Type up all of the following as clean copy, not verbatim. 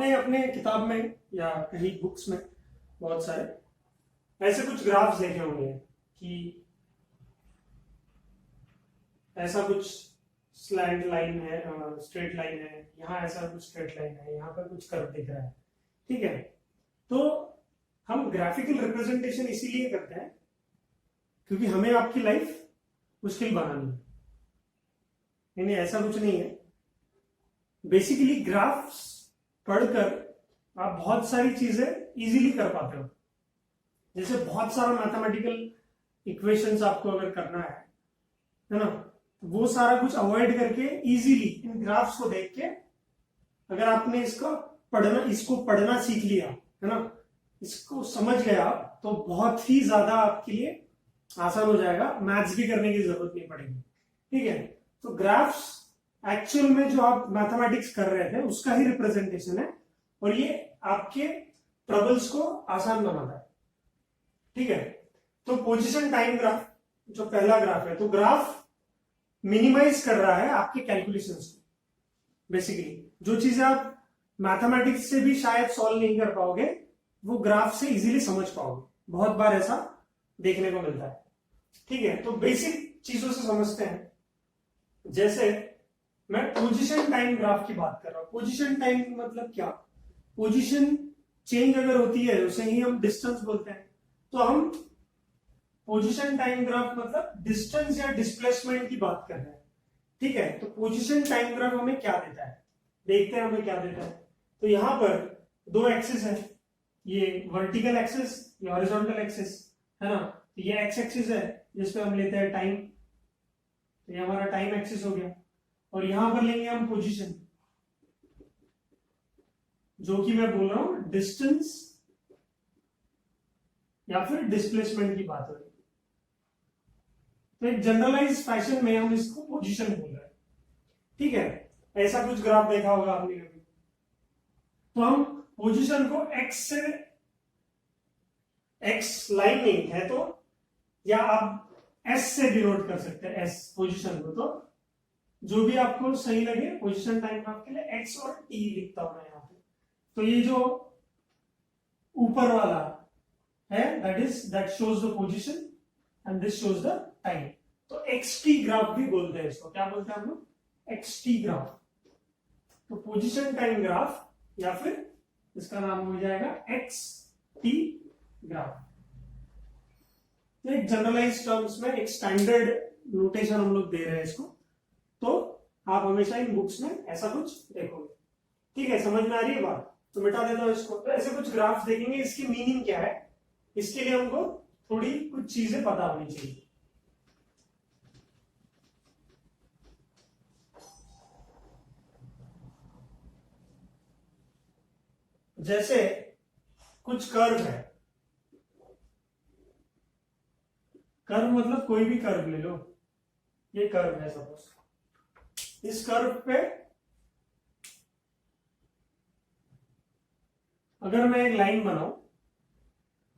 आपने अपने किताब में या कहीं बुक्स में बहुत सारे ऐसे कुछ ग्राफ्स देखे होंगे कि ऐसा कुछ स्लैंट लाइन है, स्ट्रेट लाइन है, यहाँ ऐसा कुछ स्ट्रेट लाइन है, यहाँ पर कुछ कर्व दिख रहा है। ठीक है, तो हम ग्राफिकल रिप्रेजेंटेशन इसीलिए करते हैं क्योंकि हमें आपकी लाइफ मुश्किल बनानी है। नहीं, ऐसा कुछ नहीं है। बेसिकली ग्राफ्स पढ़कर आप बहुत सारी चीजें इजीली कर पाते हो। जैसे बहुत सारा मैथमेटिकल इक्वेशंस आपको अगर करना है ना, वो सारा कुछ अवॉइड करके इजीली इन ग्राफ्स को देख के अगर आपने इसको पढ़ना सीख लिया है ना, इसको समझ गया, तो बहुत ही ज्यादा आपके लिए आसान हो जाएगा। मैथ्स भी करने की जरूरत नहीं पड़ेगी। ठीक है, तो ग्राफ्स एक्चुअल में जो आप मैथमेटिक्स कर रहे थे उसका ही रिप्रेजेंटेशन है और ये आपके ट्रबल्स को आसान बनाता है। ठीक है, तो पोजीशन टाइम ग्राफ जो पहला ग्राफ है, तो ग्राफ मिनिमाइज कर रहा है आपके कैलकुलेशंस को। बेसिकली जो चीजें आप मैथमेटिक्स से भी शायद सॉल्व नहीं कर पाओगे वो ग्राफ से इजीली समझ पाओगे। बहुत बार ऐसा देखने को मिलता है। ठीक है, तो बेसिक चीजों से समझते हैं। जैसे मैं पोजीशन टाइम ग्राफ की बात कर रहा हूं। पोजीशन टाइम मतलब क्या? पोजीशन चेंज अगर होती है उसे ही हम डिस्टेंस बोलते हैं। तो हम पोजीशन टाइम ग्राफ मतलब डिस्टेंस या डिस्प्लेसमेंट की बात कर रहे हैं। ठीक है, तो पोजीशन टाइम ग्राफ हमें क्या देता है, देखते हैं हमें क्या देता है। तो यहां पर दो एक्सिस है, ये वर्टिकल एक्सिस, ये हॉरिजॉन्टल एक्सिस है ना। तो ये एक्स एक्सिस है जिसपे हम लेते हैं टाइम, तो ये हमारा टाइम एक्सिस हो गया। और यहां पर लेंगे हम पोजीशन, जो कि मैं बोल रहा हूं डिस्टेंस या फिर डिस्प्लेसमेंट की बात हो रही है। तो एक जनरलाइज फैशन में हम इसको पोजीशन बोल रहे हैं। ठीक है, ऐसा कुछ ग्राफ देखा होगा आपने कभी। तो हम पोजीशन को एक्स लाइन नहीं है तो, या आप एस से डिनोट कर सकते हैं एस पोजीशन को। तो जो भी आपको सही लगे पोजीशन टाइम ग्राफ के लिए, एक्स और टी लिखता हूं मैं यहां पे। तो ये जो ऊपर वाला है that shows the position and this shows the time. तो एक्सटी ग्राफ भी बोलते हैं इसको। क्या बोलते हैं हम लोग? X t graph. तो पोजीशन टाइम ग्राफ या फिर इसका नाम हो जाएगा एक्स टी ग्राफ। एक जनरलाइज टर्म्स में एक स्टैंडर्ड नोटेशन हम लोग दे रहे हैं इसको, तो आप हमेशा इन बुक्स में ऐसा कुछ देखोगे। ठीक है, समझ में आ रही है बात? तो मिटा देता हूं इसको। तो ऐसे कुछ ग्राफ्स देखेंगे, इसकी मीनिंग क्या है, इसके लिए हमको थोड़ी कुछ चीजें पता होनी चाहिए। जैसे कुछ कर्व है, कर्व मतलब कोई भी कर्व ले लो। ये कर्व है सपोज। इस कर्व पे अगर मैं एक लाइन बनाऊं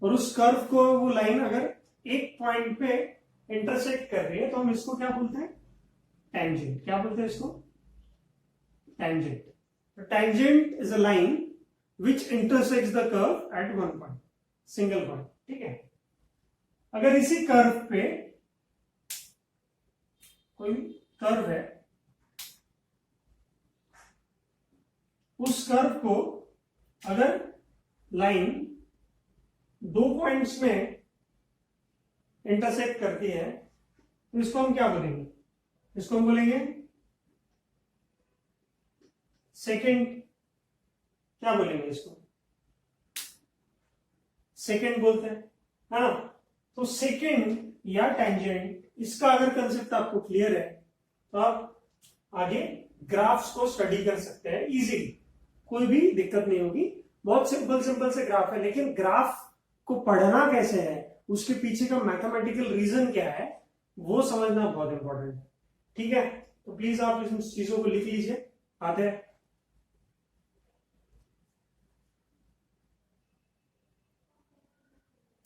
और उस कर्व को वो लाइन अगर एक पॉइंट पे इंटरसेक्ट कर रही है तो हम इसको क्या बोलते हैं? टेंजेंट। क्या बोलते हैं इसको? Tangent. Tangent is a line which intersects the curve at one point, single point. ठीक है, अगर इसी कर्व पे कोई कर्व है, उस कर्व को अगर लाइन दो पॉइंट्स में इंटरसेक्ट करती है तो इसको हम क्या बोलेंगे? इसको हम बोलेंगे सेकेंड। क्या बोलेंगे इसको? सेकेंड बोलते हैं, है ना। तो सेकेंड या टेंजेंट, इसका अगर कंसेप्ट आपको क्लियर है तो आप आगे ग्राफ्स को स्टडी कर सकते हैं इजीली, कोई भी दिक्कत नहीं होगी। बहुत सिंपल से ग्राफ है, लेकिन ग्राफ को पढ़ना कैसे है, उसके पीछे का मैथमेटिकल रीजन क्या है, वो समझना बहुत इंपॉर्टेंट है। ठीक है, तो प्लीज आप इन चीजों को लिख लीजिए। आते हैं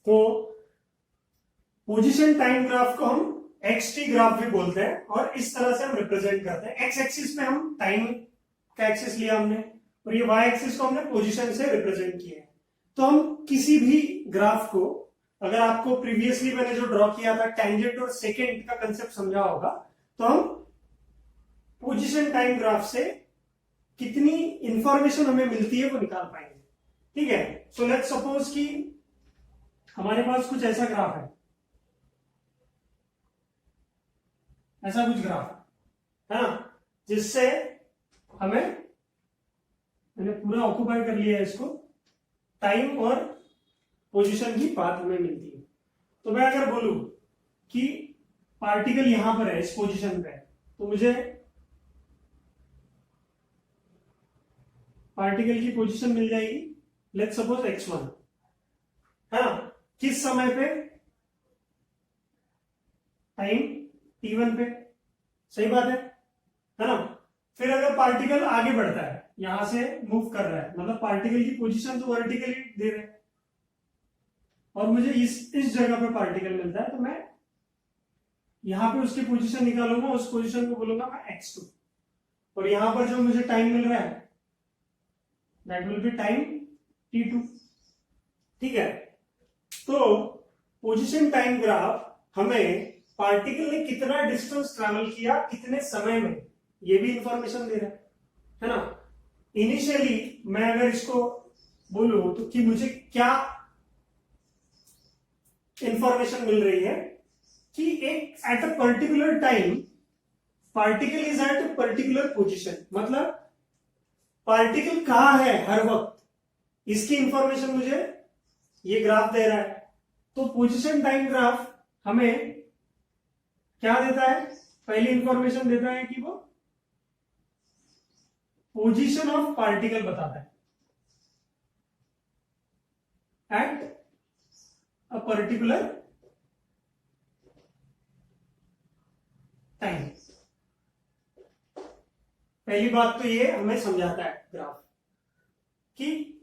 तो पोजीशन टाइम ग्राफ को हम एक्सटी ग्राफ भी बोलते हैं और इस तरह से हम रिप्रेजेंट करते हैं। एक्स एक्सिस में हम टाइम का एक्सिस लिया हमने, और ये वाई एक्सिस को हमने पोजीशन से रिप्रेजेंट किया है। तो हम किसी भी ग्राफ को, अगर आपको प्रीवियसली मैंने जो ड्रॉ किया था टेंजेंट और सेकेंड का कंसेप्ट समझा होगा, तो हम पोजीशन टाइम ग्राफ से कितनी इंफॉर्मेशन हमें मिलती है वो निकाल पाएंगे। ठीक है, सो लेट्स सपोज कि हमारे पास कुछ ऐसा ग्राफ है, ऐसा कुछ ग्राफ है ना, जिससे हमें, मैंने पूरा ऑक्यूपाई कर लिया है इसको, टाइम और पोजीशन की बात हमें मिलती है। तो मैं अगर बोलूं कि पार्टिकल यहां पर है, इस पोजीशन पे है, तो मुझे पार्टिकल की पोजीशन मिल जाएगी, लेट्स सपोज x1 है ना, किस समय पे, टाइम t1 पे। सही बात है ना। फिर अगर पार्टिकल आगे बढ़ता है, यहां से मूव कर रहा है, मतलब पार्टिकल की पोजीशन तो वर्टिकली दे रहे हैं, और मुझे इस जगह पे पार्टिकल मिलता है, तो मैं यहां पे उसकी पोजीशन निकालूंगा, उस पोजीशन को बोलूंगा मैं x2, और यहां पर जो मुझे टाइम मिल रहा है that will be time t2। ठीक है, तो पोजीशन टाइम ग्राफ हमें पार्टिकल ने कितना डिस्टेंस ट्रैवल किया कितने समय में, ये भी इंफॉर्मेशन दे रहा है ना। इनिशियली मैं अगर इसको बोलूं तो कि मुझे क्या इंफॉर्मेशन मिल रही है कि एक at a particular time particle is at a particular position, मतलब पार्टिकल कहां है हर वक्त, इसकी इंफॉर्मेशन मुझे ये ग्राफ दे रहा है। तो पोजीशन टाइम ग्राफ हमें क्या देता है, पहली इंफॉर्मेशन देता है कि वो पोजीशन ऑफ पार्टिकल बताता है एट अ पर्टिकुलर टाइम। पहली बात तो ये हमें समझाता है ग्राफ कि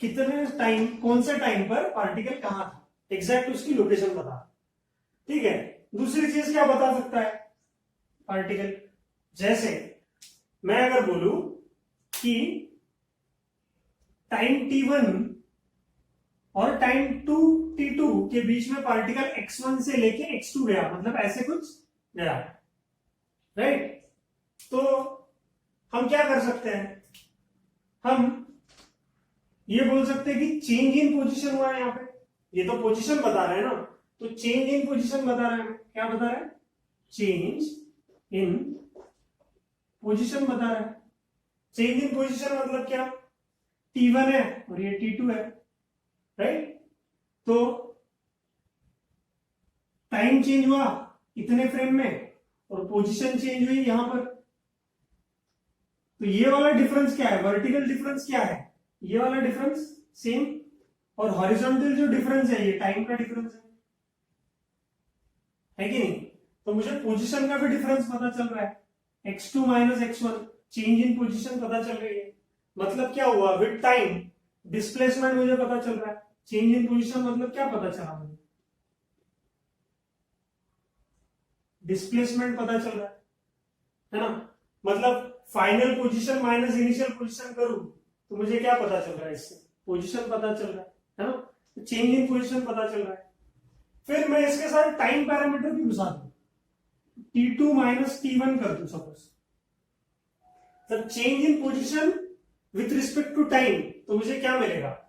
कितने टाइम, कौन से टाइम पर पार्टिकल कहां था, एग्जैक्ट उसकी लोकेशन बता। ठीक है, दूसरी चीज क्या बता सकता है पार्टिकल, जैसे मैं अगर बोलूं कि टाइम t1 और टाइम t2 के बीच में पार्टिकल x1 से लेके x2 गया, मतलब ऐसे कुछ गया, राइट। तो हम क्या कर सकते हैं, हम ये बोल सकते हैं कि चेंज इन पोजीशन हुआ है यहाँ पे, ये तो पोजीशन बता रहा है ना, तो चेंज इन पोजीशन बता रहा है, क्या बता रहा है, चेंज इन पोजीशन बता रहा है। चेंज इन पोजीशन मतलब क्या, t1 है और ये t2 है, राइट। तो टाइम चेंज हुआ इतने फ्रेम में और पोजीशन चेंज हुई यहां पर, तो ये वाला डिफरेंस क्या है, वर्टिकल डिफरेंस क्या है, ये वाला डिफरेंस सेम, और हॉरिजॉन्टल जो डिफरेंस है ये टाइम का डिफरेंस है कि नहीं। तो मुझे पोजीशन का भी डिफरेंस पता चल रहा है, x2 minus x1, change in position पता चल रही है, मतलब क्या हुआ, विद टाइम डिस्प्लेसमेंट मुझे पता चल रहा है। चेंज इन पोजीशन मतलब क्या पता चला मुझे, डिस्प्लेसमेंट पता चल रहा है ना, मतलब final position minus initial position करूं तो मुझे क्या पता चल रहा है, इससे पोजीशन पता चल रहा है ना, तो चेंज इन पोजीशन पता चल रहा है। फिर मैं इसके साथ टाइम पैरामीटर भी घुसा दूं, t2 माइनस t1 कर दूं सपोज, तब change in position with respect to time, तो मुझे क्या मिलेगा,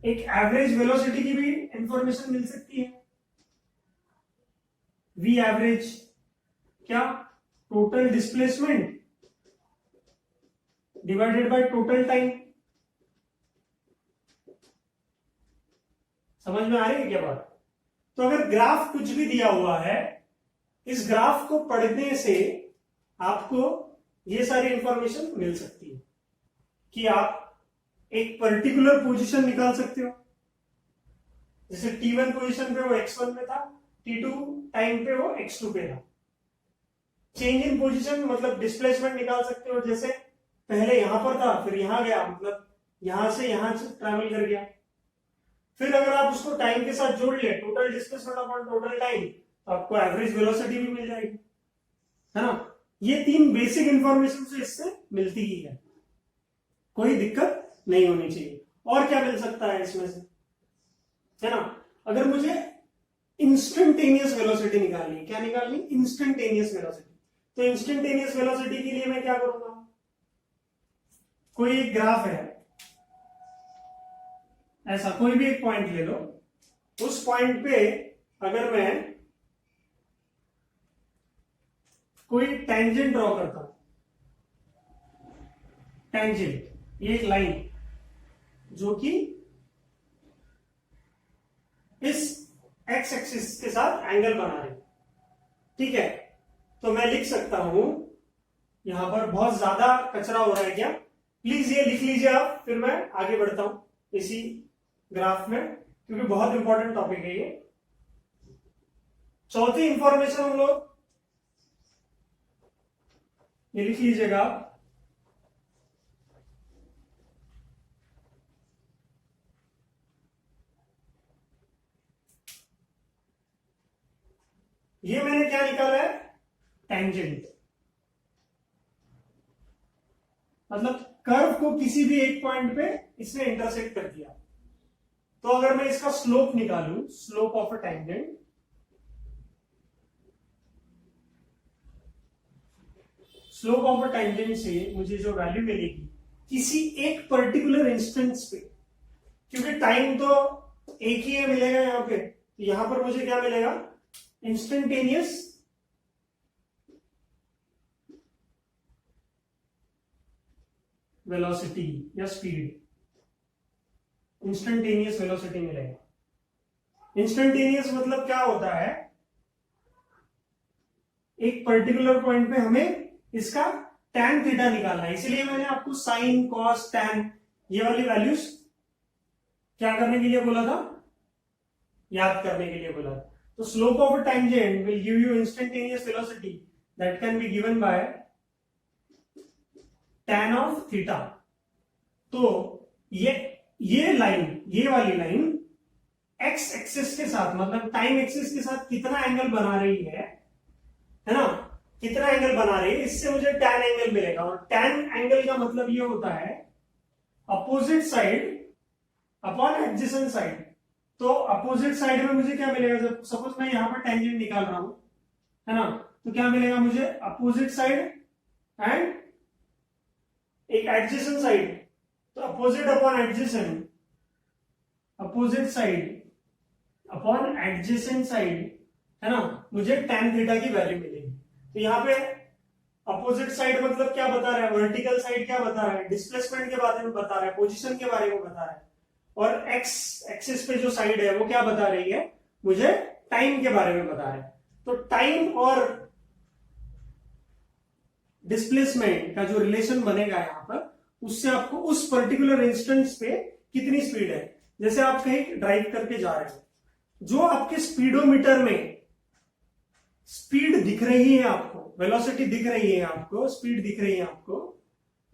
एक एवरेज वेलोसिटी की भी इंफॉर्मेशन मिल सकती है, v एवरेज, क्या, total displacement divided by total time. समझ में आ रही है क्या बात। तो अगर ग्राफ कुछ भी दिया हुआ है, इस ग्राफ को पढ़ने से आपको ये सारी इंफॉर्मेशन मिल सकती है कि आप एक पर्टिकुलर पोजीशन निकाल सकते हो, जैसे t1 पोजीशन पे वो x1 में था, t2 टाइम पे वो x2 पे था। चेंज इन पोजीशन मतलब डिस्प्लेसमेंट निकाल सकते हो, जैसे पहले यहां पर था फिर यहां गया, मतलब यहां से यहां ट्रैवल कर गया। फिर अगर आप उसको टाइम के साथ जोड़ ले, total displacement upon total time, तो आपको एवरेज वेलोसिटी भी मिल जाएगी, है ना। ये 3 बेसिक इंफॉर्मेशन से इससे मिलती ही है, कोई दिक्कत नहीं होनी चाहिए। और क्या मिल सकता है इसमें से, है ना? अगर मुझे इंस्टेंटेनियस वेलोसिटी निकालनी है, क्या निकालनी? Instantaneous velocity. तो इंस्टेंटेनियस वेलोसिटी के लिए मैं क्या करूंगा, कोई एक ग्राफ है, ऐसा कोई भी एक पॉइंट ले लो, उस पॉइंट पे अगर मैं कोई टेंजेंट ड्रॉ करता हूं, टेंजेंट, ये एक लाइन जो कि इस एक्स एक्सिस के साथ एंगल बना रही, ठीक है? तो मैं लिख सकता हूं, यहां पर बहुत ज्यादा कचरा हो रहा है क्या, प्लीज ये लिख लीजिए आप, फिर मैं आगे बढ़ता हूं इसी ग्राफ में, क्योंकि बहुत इंपॉर्टेंट टॉपिक है ये। चौथी इंफॉर्मेशन हम लोग ये लिख लीजिएगा, ये मैंने क्या निकाला है, टेंजेंट, मतलब कर्व को किसी भी एक पॉइंट पे इसने इंटरसेक्ट कर दिया। तो अगर मैं इसका स्लोप निकालूं, slope of a tangent, slope of a tangent से मुझे जो वैल्यू मिलेगी किसी एक पर्टिकुलर इंस्टेंस पे, क्योंकि टाइम तो एक ही है मिलेगा यहां पे, तो यहां पर मुझे क्या मिलेगा, इंस्टेंटेनियस वेलोसिटी या स्पीड, इंस्टेंटेनियस वेलोसिटी मिलेगा। इंस्टेंटेनियस मतलब क्या होता है, एक पर्टिकुलर पॉइंट पे हमें इसका tan थीटा निकालना है, इसलिए मैंने आपको साइन कॉस tan ये वाली वैल्यूज क्या करने के लिए बोला था, याद करने के लिए बोला था। तो slope of a tangent will give you instantaneous velocity that can be given by tan of theta. तो ये लाइन, ये वाली लाइन एक्स एक्सिस के साथ, मतलब टाइम एक्सिस के साथ कितना एंगल बना रही है ना, कितना एंगल बना रही है, इससे मुझे tan एंगल मिलेगा। और tan एंगल का मतलब ये होता है opposite side upon adjacent side. तो अपोजिट साइड में मुझे क्या मिलेगा, जब सपोज मैं यहां पर टेंजेंट निकाल रहा हूं, है ना, तो क्या मिलेगा मुझे, अपोजिट साइड एंड एक एडजेसेंट साइड। तो opposite upon adjacent, opposite side upon adjacent side, है ना, मुझे tan थीटा की वैल्यू मिलेगी। तो यहां पे अपोजिट साइड मतलब क्या बता रहा है, वर्टिकल साइड क्या बता रहा है, डिस्प्लेसमेंट के बारे में बता रहा है, पोजीशन के बारे में बता रहा है। और एक्स एक्सिस पे जो साइड है वो क्या बता रही है, मुझे टाइम के बारे में बता रहा है। तो टाइम और डिस्प्लेसमेंट का जो रिलेशन बनेगा यहां पर, उससे आपको उस पर्टिकुलर इंस्टेंस पे कितनी स्पीड है, जैसे आप कहीं ड्राइव करके जा रहे हो, जो आपके स्पीडोमीटर में स्पीड दिख रही है आपको, वेलोसिटी दिख रही है आपको, स्पीड दिख रही है आपको,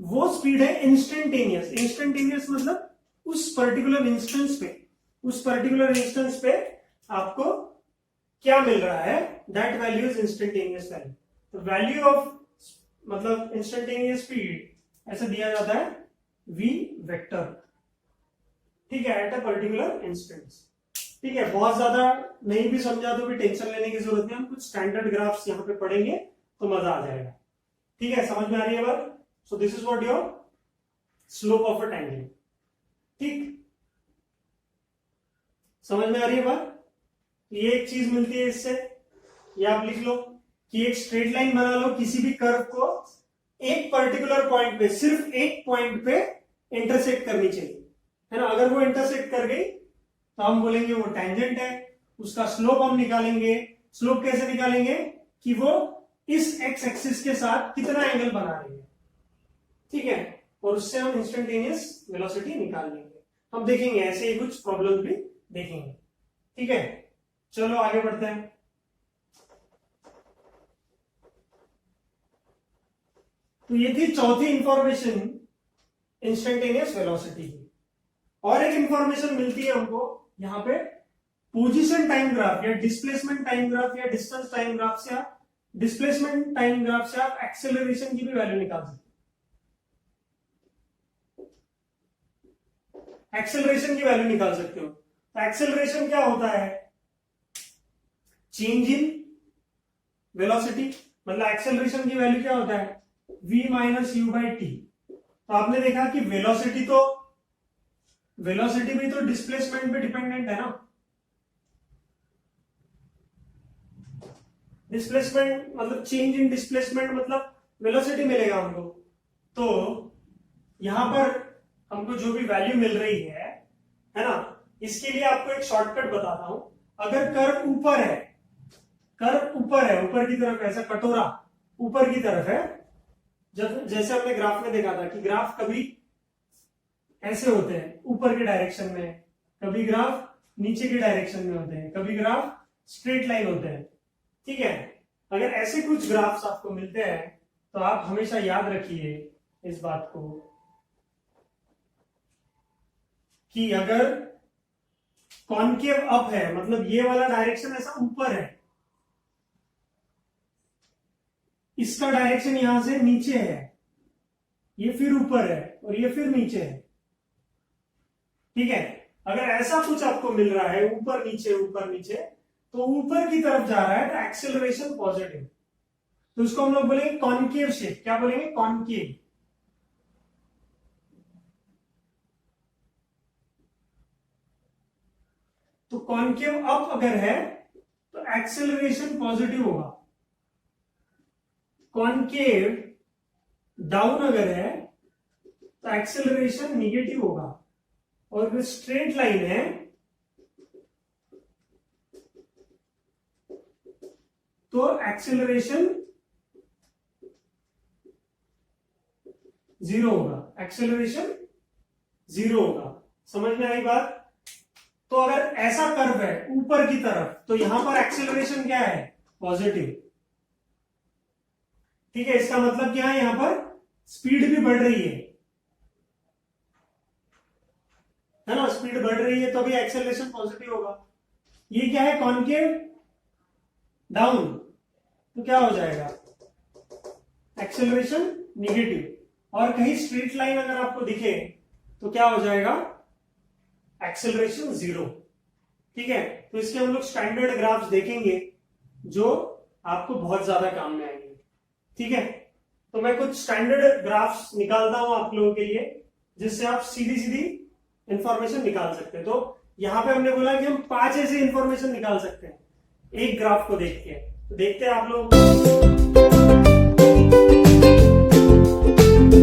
वो स्पीड है इंस्टेंटेनियस। इंस्टेंटेनियस मतलब उस पर्टिकुलर इंस्टेंस पे, उस पर्टिकुलर इंस्टेंस पे आपको क्या मिल रहा है, that value is instantaneous value. तो वैल्यू ऑफ मतलब इंस्टेंटेनियस स्पीड ऐसा दिया जाता है v वेक्टर, ठीक है, एट अ पर्टिकुलर इंस्टेंस। ठीक है, बहुत ज्यादा नहीं भी समझा तो भी टेंशन लेने की जरूरत नहीं, हम कुछ स्टैंडर्ड ग्राफ्स यहां पे पढ़ेंगे तो मजा आ जाएगा। ठीक है, समझ में आ रही है बात? So this is what your slope of a tangent. ठीक, समझ में आ रही है बात? ये एक चीज मिलती है इससे, ये आप लिख लो कि एक स्ट्रेट लाइन बना लो, किसी भी कर्व को एक पर्टिकुलर पॉइंट पे, सिर्फ एक पॉइंट पे इंटरसेक्ट करनी चाहिए, है ना। अगर वो इंटरसेक्ट कर गई तो हम बोलेंगे वो टेंजेंट है। उसका स्लोप हम निकालेंगे। स्लोप कैसे निकालेंगे कि वो इस एक्स एक्सिस के साथ कितना एंगल बना रही है, ठीक है, और उससे हम इंस्टेंटेनियस वेलोसिटी निकाल लेंगे। हम देखेंगे ऐसे ही कुछ प्रॉब्लम भी देखेंगे। ठीक है, चलो आगे बढ़ते हैं। तो ये थी चौथी इंफॉर्मेशन इंस्टेंटेनियस वेलोसिटी की। और एक इंफॉर्मेशन मिलती है हमको यहां पे, पोजीशन टाइम ग्राफ या डिस्प्लेसमेंट टाइम ग्राफ या डिस्टेंस टाइम ग्राफ से आप डिस्प्लेसमेंट टाइम ग्राफ से आप एक्सेलरेशन की भी वैल्यू निकाल सकते हो, एक्सेलरेशन की वैल्यू निकाल सकते हो। तो एक्सेलरेशन क्या होता है? चेंज इन वेलोसिटी, मतलब एक्सेलरेशन की वैल्यू क्या होता है? v minus you by T. तो आपने देखा कि वेलोसिटी भी तो डिस्प्लेसमेंट पे डिपेंडेंट है ना। डिस्प्लेसमेंट मतलब चेंज इन डिस्प्लेसमेंट मतलब वेलोसिटी मिलेगा हमको। तो यहां पर हमको जो भी वैल्यू मिल रही है ना, इसके लिए आपको एक शॉर्टकट बताता हूं। अगर कर्व ऊपर है, ऊपर की तरफ, ऐसा कटोरा ऊपर की तरफ है, जब जैसे हमने ग्राफ में देखा था कि ग्राफ कभी ऐसे होते हैं ऊपर के डायरेक्शन में, कभी ग्राफ नीचे के डायरेक्शन में होते हैं, कभी ग्राफ स्ट्रेट लाइन होते हैं, ठीक है। अगर ऐसे कुछ ग्राफ्स आपको मिलते हैं तो आप हमेशा याद रखिए इस बात को कि अगर कॉनकेव अप है, मतलब ये वाला डायरेक्शन ऐसा ऊपर है, इसका डायरेक्शन यहां से नीचे है, ये फिर ऊपर है और ये फिर नीचे है, ठीक है। अगर ऐसा कुछ आपको मिल रहा है ऊपर नीचे, तो ऊपर की तरफ जा रहा है तो एक्सेलरेशन पॉजिटिव, तो उसको हम लोग बोलेंगे कॉनकेव शेप। क्या बोलेंगे? कॉनकेव। तो कॉनकेव अप अगर है तो एक्सेलरेशन पॉजिटिव होगा, कॉनकेव डाउन अगर है तो एक्सेलरेशन निगेटिव होगा, और अगर स्ट्रेट लाइन है तो एक्सेलरेशन 0 होगा, एक्सेलरेशन 0 होगा। समझ में आई बात? तो अगर ऐसा कर्व है ऊपर की तरफ तो यहां पर एक्सेलरेशन क्या है? पॉजिटिव, ठीक है। इसका मतलब क्या है? यहां पर स्पीड भी बढ़ रही है ना, स्पीड बढ़ रही है तो भी एक्सेलरेशन पॉजिटिव होगा। ये क्या है? कॉनकेव डाउन, तो क्या हो जाएगा? Acceleration negative. और कहीं स्ट्रेट लाइन अगर आपको दिखे तो क्या हो जाएगा? एक्सेलरेशन 0, ठीक है। तो इसके हम लोग स्टैंडर्ड ग्राफ्स देखेंगे जो आपको बहुत ज्यादा काम में आएंगे, ठीक है। तो मैं कुछ स्टैंडर्ड ग्राफ्स निकालता हूं आप लोगों के लिए, जिससे आप सीधी सीधी इंफॉर्मेशन निकाल सकते हैं। तो यहां पे हमने बोला कि हम 5 ऐसे इंफॉर्मेशन निकाल सकते हैं एक ग्राफ को देख के। तो देखते हैं आप लोग।